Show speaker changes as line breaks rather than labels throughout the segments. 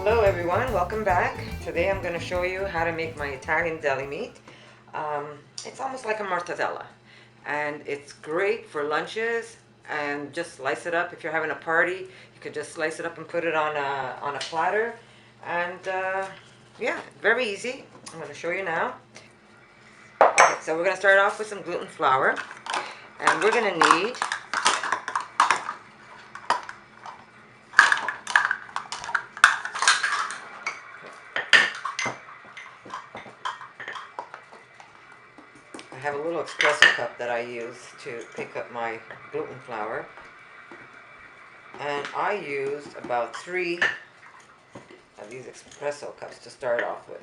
Hello everyone, welcome back. Today I'm going to show you how to make my Italian deli meat. It's almost like a mortadella, and it's great for lunches. And just slice it up. If you're having a party, you could just slice it up and put it on a platter. And yeah, very easy. I'm going to show you now. Okay, so we're going to start off with some gluten flour, and we're going to need I have a little espresso cup that I use to pick up my gluten flour. And I used about 3 of these espresso cups to start off with.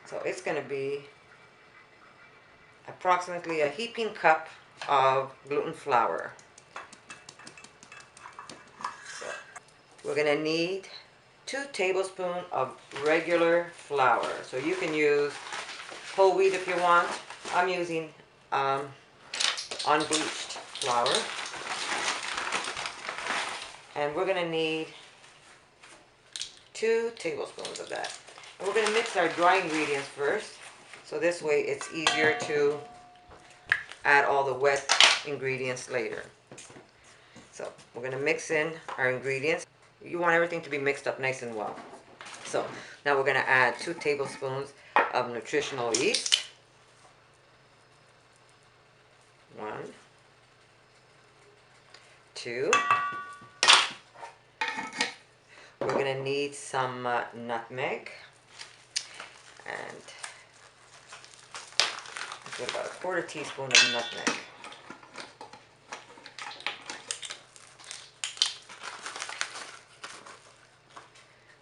So it's going to be approximately a heaping cup of gluten flour. So we're going to need 2 tablespoons of regular flour. So you can use whole wheat if you want. I'm using unbleached flour. And we're going to need 2 tablespoons of that. And we're going to mix our dry ingredients first, so this way it's easier to add all the wet ingredients later. So we're going to mix in our ingredients. You want everything to be mixed up nice and well. So now we're going to add 2 tablespoons of nutritional yeast. 1, 2. We're going to need some nutmeg, and get about a 1/4 teaspoon of nutmeg.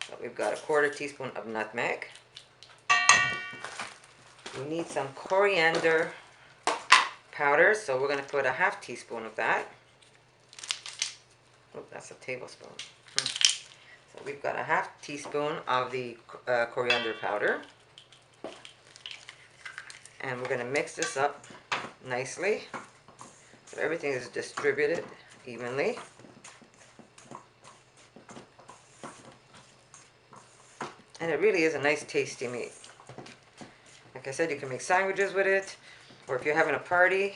So we've got a 1/4 teaspoon of nutmeg. We need some coriander powder, so we're going to put a 1/2 teaspoon of that. Oh, that's a tablespoon. So we've got a 1/2 teaspoon of the coriander powder. And we're going to mix this up nicely so everything is distributed evenly. And it really is a nice tasty meat. Like I said, you can make sandwiches with it, or if you're having a party,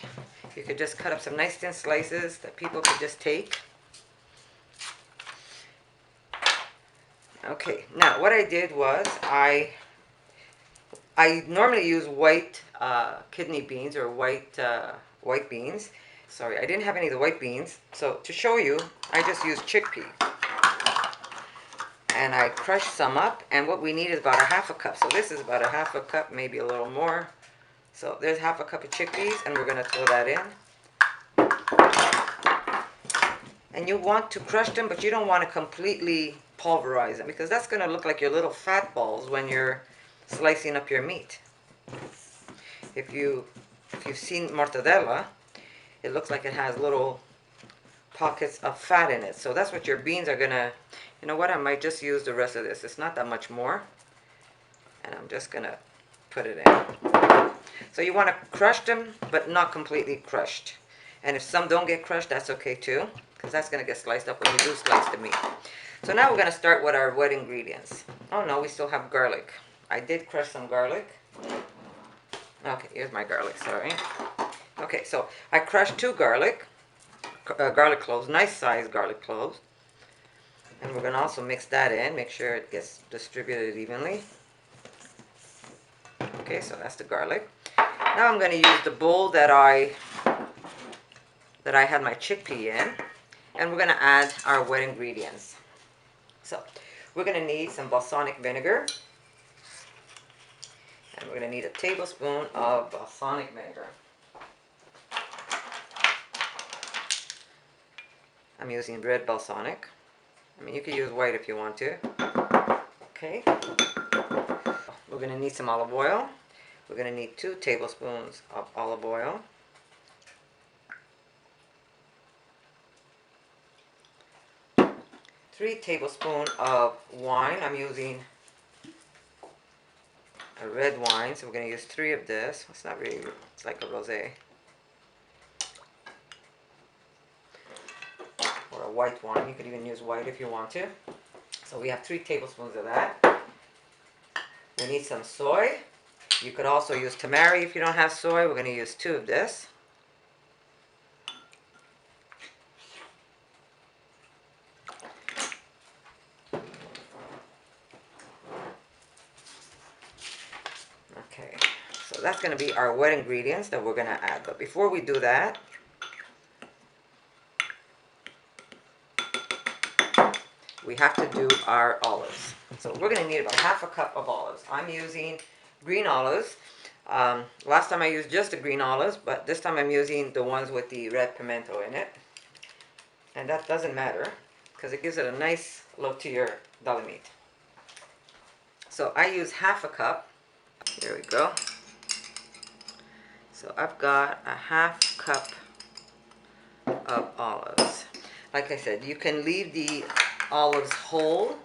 you could just cut up some nice thin slices that people could just take. Okay, now what I did was I normally use white kidney beans or white beans. Sorry, I didn't have any of the white beans. So to show you, I just used chickpea. And I crushed some up, and what we need is about a 1/2 cup. So this is about a 1/2 cup, maybe a little more. So there's 1/2 cup of chickpeas, and we're going to throw that in. And you want to crush them, but you don't want to completely pulverize them, because that's going to look like your little fat balls when you're slicing up your meat. If you've seen mortadella, it looks like it has little pockets of fat in it. So that's what your beans are going to, you know what, I might just use the rest of this. It's not that much more. And I'm just going to put it in. So you want to crush them, but not completely crushed. And if some don't get crushed, that's okay too, because that's going to get sliced up when you do slice the meat. So now we're going to start with our wet ingredients. Oh no, we still have garlic. I did crush some garlic. Okay, here's my garlic, sorry. Okay, so I crushed 2 garlic cloves, nice sized garlic cloves. And we're going to also mix that in, make sure it gets distributed evenly. Okay, so that's the garlic. Now I'm going to use the bowl that I had my chickpea in, and we're going to add our wet ingredients. So we're going to need some balsamic vinegar, and we're going to need a tablespoon of balsamic vinegar. I'm using red balsamic. I mean, you could use white if you want to. Okay. We're going to need some olive oil. We're going to need 2 tablespoons of olive oil. Three tablespoons of wine. I'm using a red wine, so we're going to use 3 of this. It's not really, it's like a rosé. Or a white wine. You could even use white if you want to. So we have 3 tablespoons of that. We need some soy. You could also use tamari if you don't have soy. We're going to use 2 of this. Okay, so that's going to be our wet ingredients that we're going to add. But before we do that, we have to do our olives. So we're going to need about half a cup of olives. I'm using green olives. Last time I used just the green olives, but this time I'm using the ones with the red pimento in it. And that doesn't matter because it gives it a nice look to your deli meat. So I use half a cup. Here we go. So I've got a half cup of olives. Like I said, you can leave the olives whole,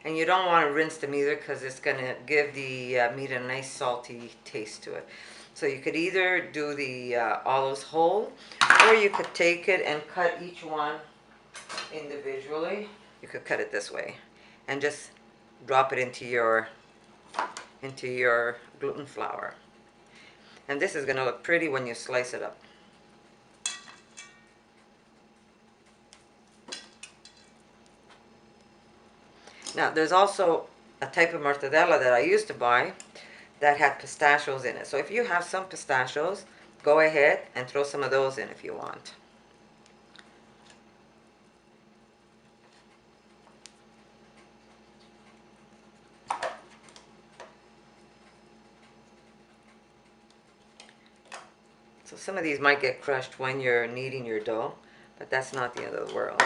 and you don't want to rinse them either because it's going to give the meat a nice salty taste to it. So you could either do the olives whole, or you could take it and cut each one individually. You could cut it this way and just drop it into your gluten flour. And this is going to look pretty when you slice it up. Now, there's also a type of mortadella that I used to buy that had pistachios in it. So if you have some pistachios, go ahead and throw some of those in if you want. So some of these might get crushed when you're kneading your dough, but that's not the end of the world.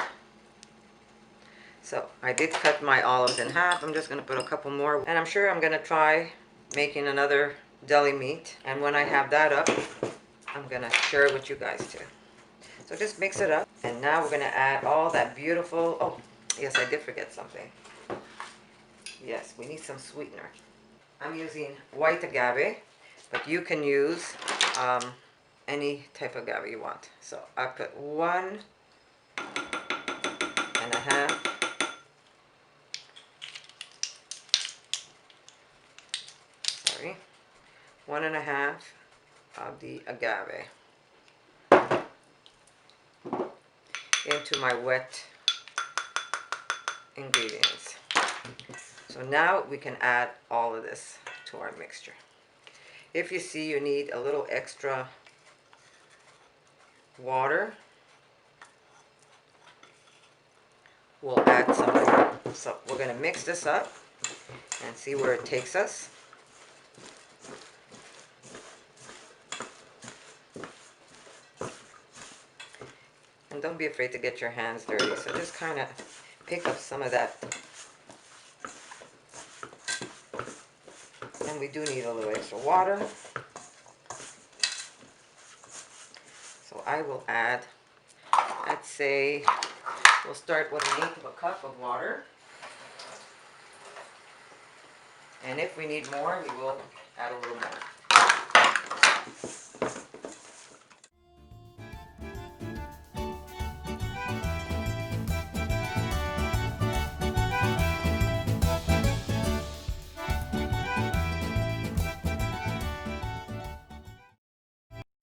So I did cut my olives in half. I'm just going to put a couple more. And I'm sure I'm going to try making another deli meat. And when I have that up, I'm going to share it with you guys too. So just mix it up. And now we're going to add all that beautiful... Oh, yes, I did forget something. Yes, we need some sweetener. I'm using white agave, but you can use any type of agave you want. So I put 1.5. Sorry, 1.5 of the agave into my wet ingredients. So now we can add all of this to our mixture. If you see you need a little extra water, we'll add some more. So we're going to mix this up and see where it takes us. And don't be afraid to get your hands dirty. So just kind of pick up some of that. And we do need a little extra water. So I will add, I'd say, we'll start with 1/8 of a cup of water. And if we need more, we will add a little more.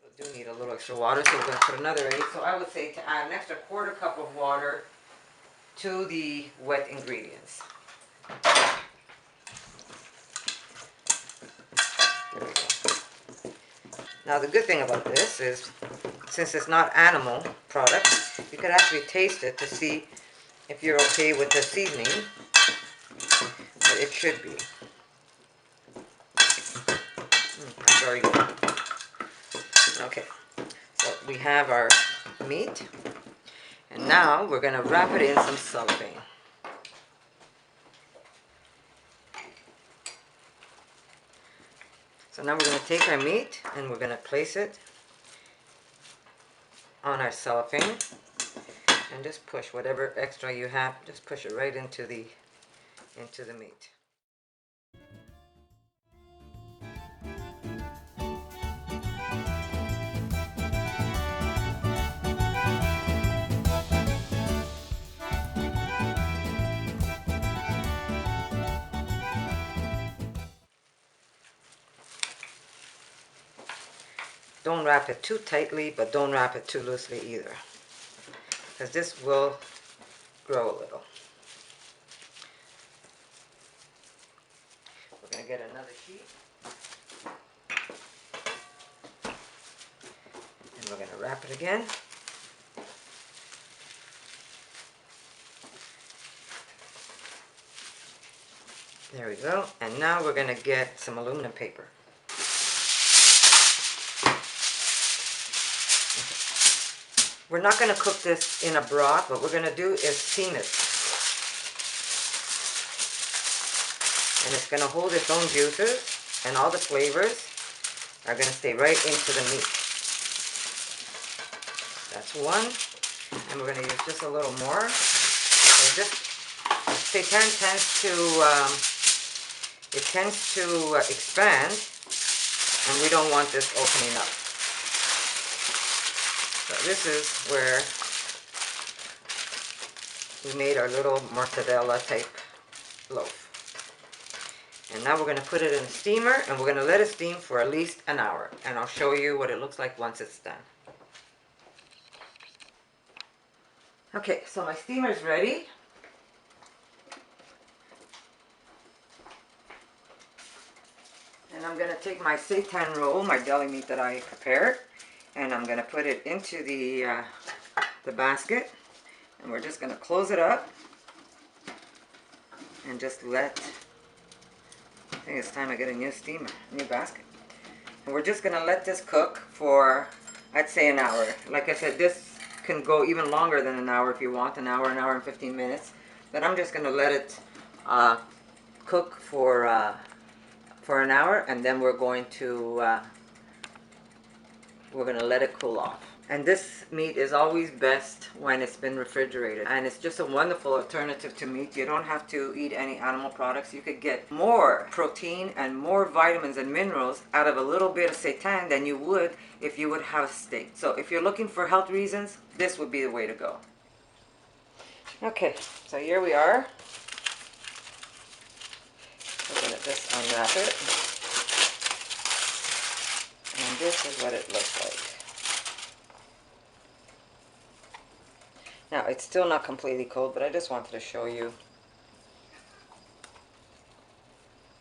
We do need a little extra water, so we're going to put another 8. So I would say to add an extra 1/4 cup of water to the wet ingredients. There we go. Now the good thing about this is, since it's not animal product, you could actually taste it to see if you're okay with the seasoning, but it should be. Very good. Okay, so we have our meat, and now we're going to wrap it in some cellophane. So now we're going to take our meat and we're going to place it on our cellophane and just push whatever extra you have, just push it right into the meat. Don't wrap it too tightly, but don't wrap it too loosely either, because this will grow a little. We're going to get another sheet. And we're going to wrap it again. There we go. And now we're going to get some aluminum paper. We're not going to cook this in a broth. What we're going to do is steam it. And it's going to hold its own juices, and all the flavors are going to stay right into the meat. That's one. And we're going to use just a little more. So this seitan tends to expand, and we don't want this opening up. So this is where we made our little mortadella type loaf. And now we're going to put it in a steamer, and we're going to let it steam for at least an hour. And I'll show you what it looks like once it's done. Okay, so my steamer's ready. And I'm going to take my seitan roll, my deli meat that I prepared, and I'm going to put it into the basket. And we're just going to close it up and just let... I think it's time I get a new steamer, new basket. And we're just going to let this cook for, I'd say, an hour. Like I said, this can go even longer than an hour if you want, an hour and 15 minutes. But I'm just going to let it cook for an hour, and then we're going to let it cool off. And this meat is always best when it's been refrigerated. And it's just a wonderful alternative to meat. You don't have to eat any animal products. You could get more protein and more vitamins and minerals out of a little bit of seitan than you would if you would have steak. So if you're looking for health reasons, this would be the way to go. Okay, so here we are. We're going to just unwrap it. And this is what it looks like. Now, it's still not completely cold, but I just wanted to show you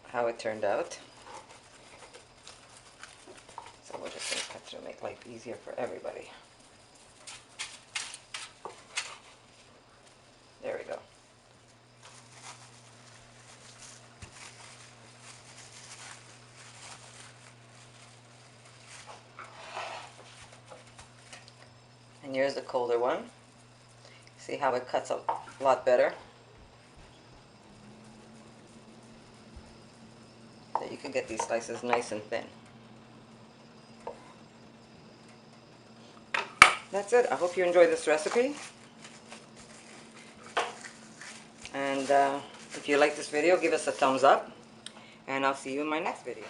how it turned out. So we're just going to cut through, make life easier for everybody. There we go. And here's the colder one. See how it cuts a lot better? So you can get these slices nice and thin. That's it. I hope you enjoyed this recipe. And if you like this video, give us a thumbs up. And I'll see you in my next video.